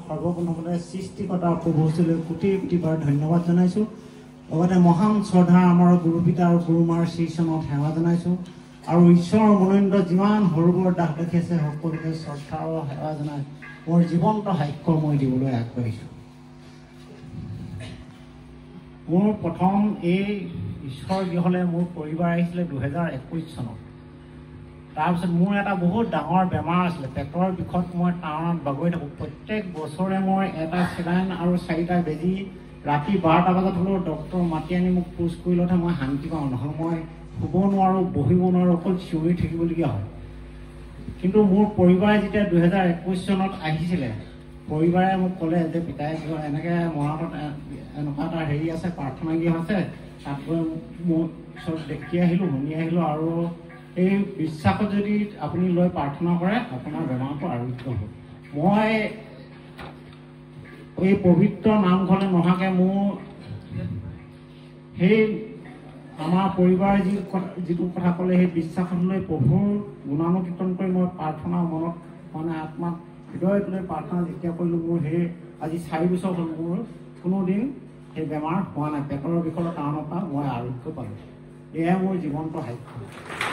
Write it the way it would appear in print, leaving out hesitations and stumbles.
সৰ্বপ্ৰথমতে সৃষ্টিকৰ্তা প্ৰভু শ্ৰীলৈ কোটি কোটিবাৰ ধন্যবাদ জনাইছোঁ। লগতে মহান শ্ৰদ্ধা আমাৰ গুৰু পিতা আৰু গুৰুমাৰ শ্ৰীচৰণত সেৱা জনাইছোঁ। আৰু ঈশ্বৰৰ মনোনীত যিমান সৰুবৰ দাস দাসী আছে সকলোকে শ্ৰদ্ধা আৰু সেৱা জনাই মোৰ জীৱন্ত সাক্ষ্য মই দিবলৈ আগবাঢ়িছোঁ। মোৰ প্ৰথম এই ঈশ্বৰ গৃহলৈ মোৰ পৰিবাৰ আহিছিলে 2021 চনত। তাৰপিছত মোৰ এটা বহুত ডাঙৰ বেমাৰ আছিলে, পেটৰ বিষত মই টাউনত বাগৰি থাকোঁ। প্ৰত্যেক বছৰে মই এটা চেলাইন আৰু 4টা বেজী ৰাতি 12টা বজাত হ'লেও ডক্টৰ মাতি আনি মোক পোজ কৰি লওঁতে মই শান্তি পাওঁ, নহ'লে মই শুব নোৱাৰোঁ, বহিব নোৱাৰোঁ, অকল চিঞৰি থাকিবলগীয়া হয়। কিন্তু মোৰ পৰিবাৰে যেতিয়া 2021 চনত আহিছিলে, পৰিবাৰে মোক ক'লে যে পিতাই এনেকৈ মৰাণত এনেকুৱা এটা হেৰি আছে, প্ৰাৰ্থনা গৃহ আছে, তাত গৈ মোৰ ওচৰত দেখি আহিলোঁ, শুনি আহিলোঁ। আৰু এই বিশ্বাসত যদি আপুনি লৈ প্ৰাৰ্থনা কৰে আপোনাৰ বেমাৰটো আৰোগ্য হ'ব। মই এই পবিত্ৰ নামঘৰলৈ নহাকৈ মোৰ সেই আমাৰ পৰিবাৰে যিটো কথা ক'লে সেই বিশ্বাসত লৈ প্ৰভুৰ গুণানুকীৰ্তন কৰি মই প্ৰাৰ্থনা মনত আত্মাত হৃদয়ত লৈ প্ৰাৰ্থনা যেতিয়া কৰিলোঁ, মোৰ সেই আজি 4 বছৰ হ'ল মোৰ কোনোদিন সেই বেমাৰ হোৱা নাই। পেটৰ বিষৰ কাৰণৰ পৰা মই আৰোগ্য পালোঁ। এয়াই মোৰ জীৱন্ত সাক্ষ্য।